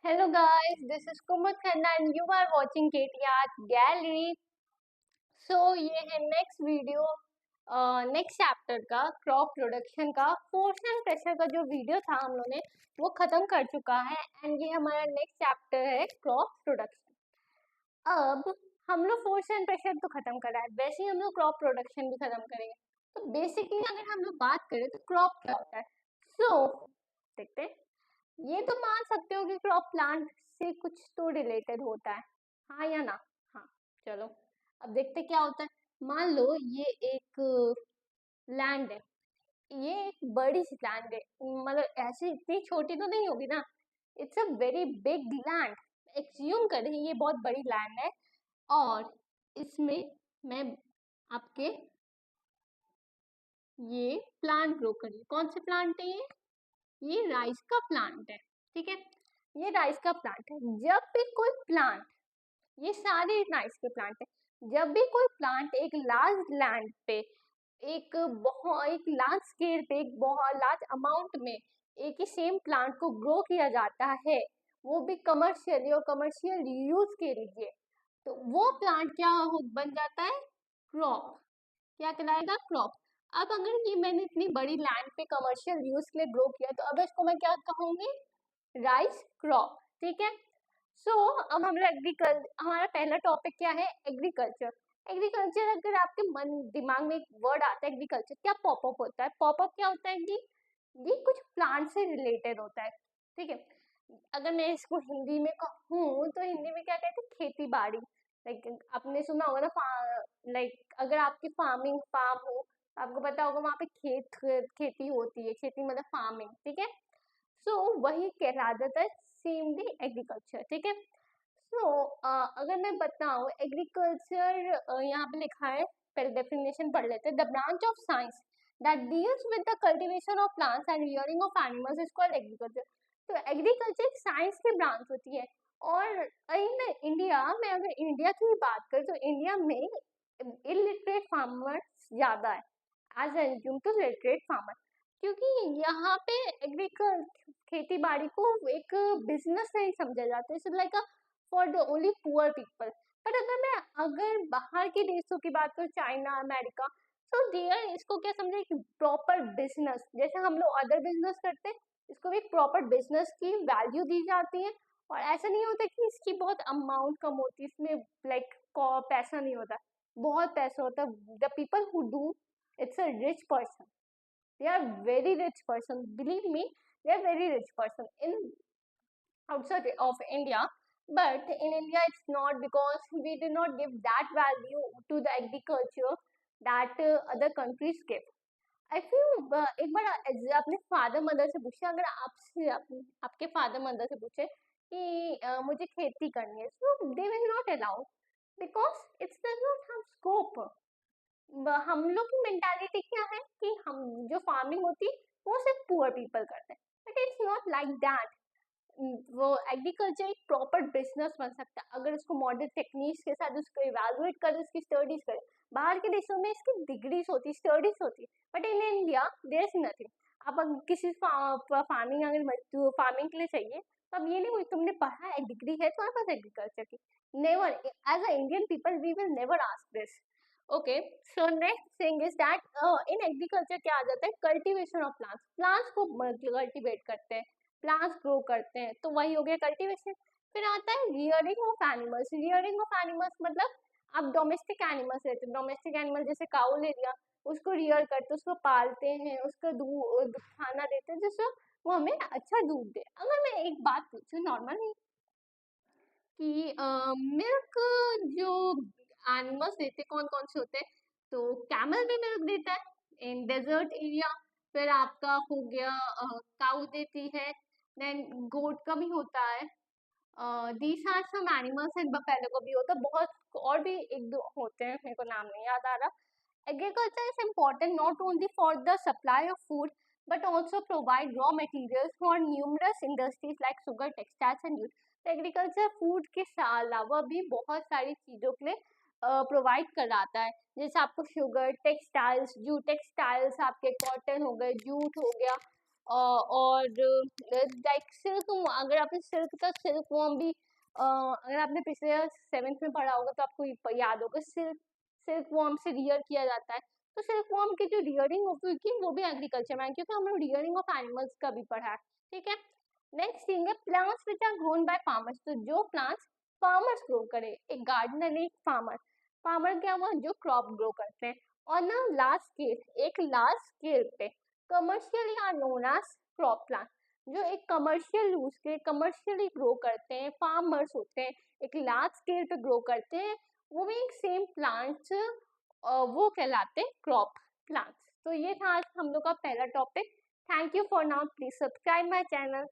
Hello guys, this is Kumud Khanna and you are watching KT Art Gallery. ये है next video, next chapter का crop production का force and pressure का जो video था हम लोगों ने वो खत्म कर चुका है एंड ये हमारा नेक्स्ट चैप्टर है क्रॉप प्रोडक्शन। अब हम लोग फोर्स एंड प्रेशर तो खत्म कर रहा है, वैसे ही हम लोग क्रॉप प्रोडक्शन भी खत्म करेंगे। तो बेसिकली अगर हम लोग बात करें तो क्रॉप क्या होता है, देखते हैं। ये तो मान सकते हो कि क्रॉप प्लांट से कुछ तो रिलेटेड होता है, हाँ या ना? हाँ, चलो अब देखते क्या होता है। मान लो ये एक लैंड है, ये एक बड़ी सी लैंड है, मतलब ऐसी इतनी छोटी तो नहीं होगी ना, it's a very big land. Assume करें ये बहुत बड़ी लैंड है और इसमें मैं आपके ये प्लांट ग्रो करिए। कौन से प्लांट है ये राइस का प्लांट है, ठीक है। ये राइस का प्लांट है। जब भी कोई प्लांट, ये सारे राइस के प्लांट है, जब भी कोई प्लांट एक लार्ज लैंड पे, एक लार्ज स्केल पे, एक बहुत लार्ज अमाउंट में एक ही सेम प्लांट को ग्रो किया जाता है, वो भी कमर्शियली और कमर्शियल यूज के लिए, तो वो प्लांट क्या बन जाता है? क्रॉप। क्या कहलाएगा? क्रॉप। अब अगर ये मैंने इतनी बड़ी लैंड पे कमर्शियल यूज के लिए ग्रो किया तो अब इसको मैं क्या कहूंगी? राइस क्रॉप, ठीक है। अब हमारा पहला टॉपिक क्या है? एग्रीकल्चर। एग्रीकल्चर अगर आपके मन दिमाग में एक वर्ड आता है एग्रीकल्चर, क्या पॉपअप होता है? पॉपअप क्या होता है कि ये कुछ प्लांट से रिलेटेड होता है, ठीक है। अगर मैं इसको हिंदी में कहूँ तो हिंदी में क्या कहते हैं? खेती बाड़ी। लाइक आपने सुना होगा ना, लाइक अगर आपकी फार्म हो, आपको पता होगा वहाँ पे खेती होती है, खेती मतलब फार्मिंग, ठीक है। वही कह जाता है सेमली एग्रीकल्चर, ठीक है। अगर मैं बताऊं एग्रीकल्चर, यहाँ पे लिखा है, पहले डेफिनेशन पढ़ लेते हैं। The branch of science that deals with the cultivation of plants and rearing of animals is called agriculture. तो एग्रीकल्चर एक साइंस की ब्रांच होती है। और इन इंडिया में, अगर इंडिया की ही बात करें तो इंडिया में इलिटरेट फार्मर्स ज्यादा है as assume to literate farmer, क्योंकि यहाँ पे एग्रीकल्चर खेती बाड़ी को एक बिजनेस नहीं समझा जाता है, like for the only poor people. But अगर बाहर के देशों की बात करूँ, चाइना, अमेरिका, सो देयर इसको क्या समझे? कि प्रॉपर बिजनेस, जैसे हम लोग अदर बिजनेस करते हैं, इसको भी प्रॉपर बिजनेस की वैल्यू दी जाती है। और ऐसा नहीं होता कि इसकी बहुत अमाउंट कम होती है, इसमें लाइक पैसा नहीं होता, बहुत पैसा होता है। The people who do, it's a rich person, they are very rich person, believe me, they are very rich person in outside of India. But in India it's not, because we do not give that value to the agriculture that other countries give. I feel एक बार अपने father mother से पूछे, अगर आपसे आपके father mother से पूछे कि मुझे खेती करनी है, so they will not allow, because it does not have scope। हम लोग की मेंटालिटी क्या है कि हम जो फार्मिंग होती है वो सिर्फ पुअर पीपल करते हैं, but it's not like that. वो एग्रीकल्चर एक प्रॉपर बिजनेस बन सकता है अगर उसको मॉडर्न टेक्निक्स के साथ उसको इवेलुएट करे, उसकी स्टडीज करे। बाहर के देशों में इसकी डिग्रीज होती, स्टडीज होती, but in India there is nothing. आप अगर किसी फार्मिंग, अगर फार्मिंग के लिए चाहिए तो अब ये नहीं हुई तुमने पढ़ा है, डिग्री है तुम्हारे पास एग्रीकल्चर की, never, as a Indian people we will never ask this. Okay, so next thing is that in agriculture क्या आ जाता है? Cultivation of plants. प्लांट्स को कल्टीवेट करते हैं, प्लांट्स ग्रो करते हैं, तो वही हो गया कल्टीवेशन। फिर आता है rearing of animals. Rearing of animals मतलब आप डोमेस्टिक एनिमल्स रहते हैं, डोमेस्टिक एनिमल जैसे काऊ ले लिया, उसको रियर करते, उसको पालते हैं, उसको दूध खाना देते हैं जिससे वो हमें अच्छा दूध दे। अगर मैं एक बात पूछूं नॉर्मल कि मिल्क जो एनिमल्स देते कौन कौन से होते हैं, तो कैमल भी मिल्क देता है इन डेजर्ट एरिया। फिर आपका हो गया काऊ देती है, देन गोट का भी होता है, these are some animals, and buffalo का भी होता है। बहुत और भी एक दो होते हैं, मेरे को नाम नहीं याद आ रहा। Agriculture is important not only for the supply of food but also provide raw materials for numerous industries like sugar, textiles and jute। तो एग्रीकल्चर फूड के अलावा भी बहुत सारी चीज़ों के लिए प्रोवाइड कराता है, जैसे आपको शुगर, टेक्सटाइल्स, जूट टेक्सटाइल्स, आपके कॉटन हो गए, जूट हो गया, और लाइक सिल्क, अगर आपने सिल्क का सिल्क वॉर्म भी अगर आपने पिछले 7th में पढ़ा होगा तो आपको याद होगा, सिल्क वॉर्म से रियर किया जाता है। तो सिल्क वॉर्म की जो रियरिंग होगी वो भी एग्रीकल्चर में, क्योंकि हम लोग रियरिंग ऑफ एनिमल्स का भी पढ़ा है, ठीक है। नेक्स्ट थिंग है plants which are grown by farmers. तो जो प्लांट्स फार्मर्स ग्रो करे, एक गार्डनर एक फार्मर, फार्मर क्या हुआ, जो क्रॉप ग्रो करते हैं ऑन अ लार्ज स्केल, एक लार्ज स्केल पे, commercially are known as crop plant. जो एक कमर्शियल यूज के कमर्शियली ग्रो करते हैं, फार्मर्स होते हैं, एक लार्ज स्केल पे ग्रो करते हैं, वो भी एक सेम प्लांट्स, वो कहलाते हैं क्रॉप प्लांट्स। तो ये था आज हम लोग का पहला topic. Thank you for now, please subscribe my channel.